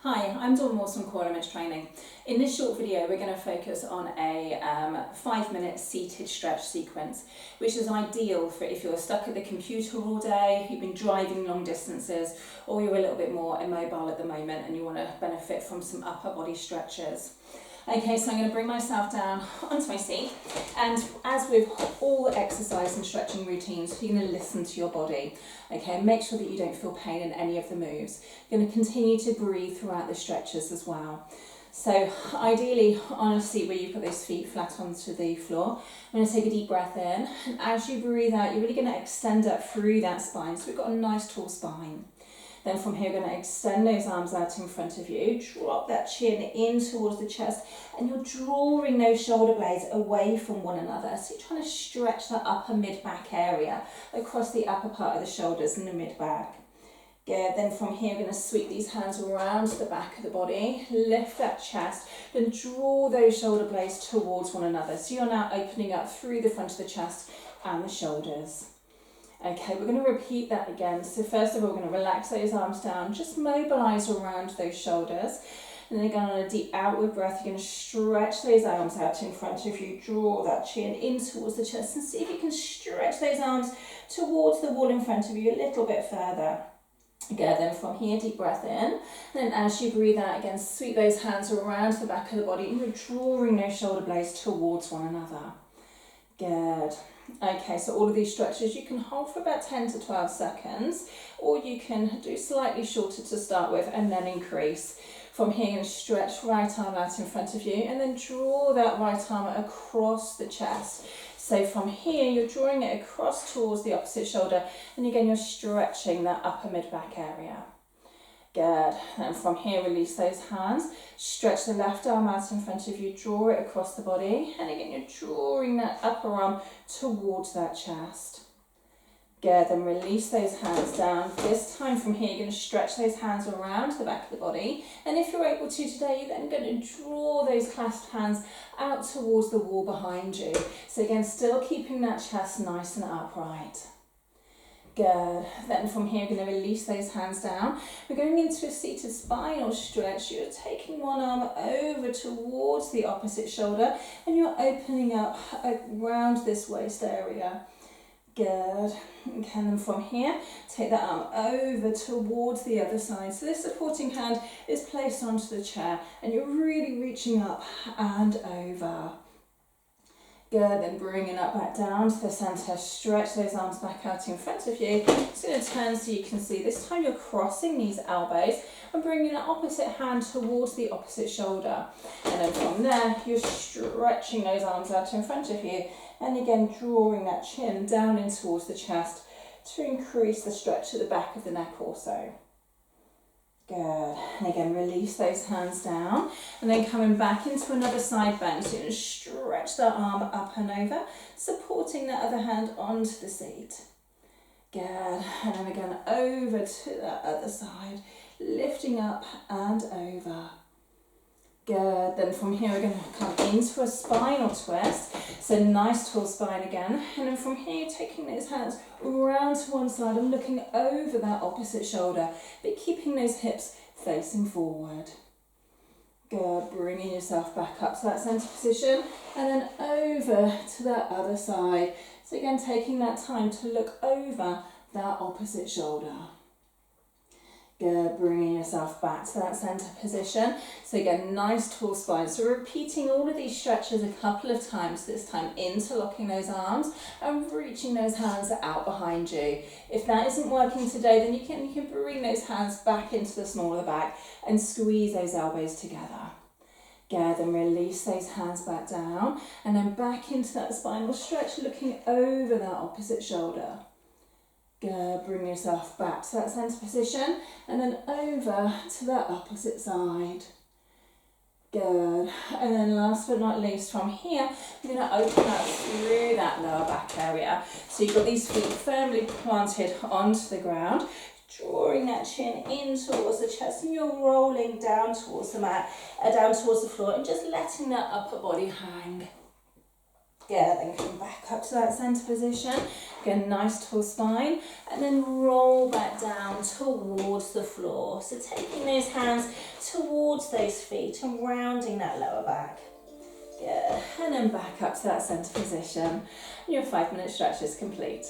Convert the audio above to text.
Hi, I'm Morse from Core Image Training. In this short video we're going to focus on a 5-minute seated stretch sequence, which is ideal for if you're stuck at the computer all day, you've been driving long distances, or you're a little bit more immobile at the moment and you want to benefit from some upper body stretches. Okay, so I'm going to bring myself down onto my seat, and as with all exercise and stretching routines, you're going to listen to your body. Okay, make sure that you don't feel pain in any of the moves. You're going to continue to breathe throughout the stretches as well. So ideally on a seat where you've got those feet flat onto the floor, I'm going to take a deep breath in, and as you breathe out, you're really going to extend up through that spine, so we've got a nice tall spine. Then from here, we're going to extend those arms out in front of you, drop that chin in towards the chest, and you're drawing those shoulder blades away from one another. So you're trying to stretch that upper mid-back area across the upper part of the shoulders and the mid-back. Good. Then from here, we're going to sweep these hands around to the back of the body, lift that chest, then draw those shoulder blades towards one another. So you're now opening up through the front of the chest and the shoulders. Okay, we're going to repeat that again. So first of all, we're going to relax those arms down, just mobilise around those shoulders. And then again, on a deep outward breath, you're going to stretch those arms out in front of you, draw that chin in towards the chest, and see if you can stretch those arms towards the wall in front of you a little bit further. Good, then from here, deep breath in, and then as you breathe out again, sweep those hands around the back of the body, and you're drawing those shoulder blades towards one another. Good. Okay, so all of these stretches you can hold for about 10 to 12 seconds, or you can do slightly shorter to start with and then increase. From here, you're going to stretch right arm out in front of you and then draw that right arm across the chest. So from here, you're drawing it across towards the opposite shoulder, and again, you're stretching that upper mid-back area. Good. And from here, release those hands. Stretch the left arm out in front of you, draw it across the body, and again, you're drawing that upper arm towards that chest. Good. Then release those hands down. This time from here, you're going to stretch those hands around the back of the body, and if you're able to today, you're then going to draw those clasped hands out towards the wall behind you. So again, still keeping that chest nice and upright. Good. Then from here, we're going to release those hands down. We're going into a seated spinal stretch. You're taking one arm over towards the opposite shoulder, and you're opening up around this waist area. Good. Okay, and then from here, take that arm over towards the other side. So this supporting hand is placed onto the chair, and you're really reaching up and over. Good, then bringing up back down to the centre, stretch those arms back out in front of you. It's going to turn so you can see. This time you're crossing these elbows and bringing the opposite hand towards the opposite shoulder. And then from there, you're stretching those arms out in front of you. And again, drawing that chin down in towards the chest to increase the stretch at the back of the neck also. Good. And again, release those hands down, and then coming back into another side bend. So you're going to stretch that arm up and over, supporting that other hand onto the seat. Good. And then again, over to that other side, lifting up and over. Good. Then from here, we're going to come into a spinal twist. So nice tall spine again. And then from here, taking those hands around to one side and looking over that opposite shoulder, but keeping those hips facing forward. Good. Bringing yourself back up to that centre position, and then over to that other side. So again, taking that time to look over that opposite shoulder. Good, bringing yourself back to that centre position. So again, nice tall spine. So repeating all of these stretches a couple of times, this time interlocking those arms and reaching those hands out behind you. If that isn't working today, then you can bring those hands back into the small of the back and squeeze those elbows together. Good, and release those hands back down, and then back into that spinal stretch, looking over that opposite shoulder. Good, bring yourself back to that centre position, and then over to that opposite side. Good, and then last but not least, from here, you're going to open up through that lower back area. So you've got these feet firmly planted onto the ground, drawing that chin in towards the chest, and you're rolling down towards the mat, down towards the floor, and just letting that upper body hang. Good, then come back up to that centre position. Again, nice tall spine, and then roll back down towards the floor. So taking those hands towards those feet and rounding that lower back. Good, and then back up to that centre position. Your 5-minute stretch is complete.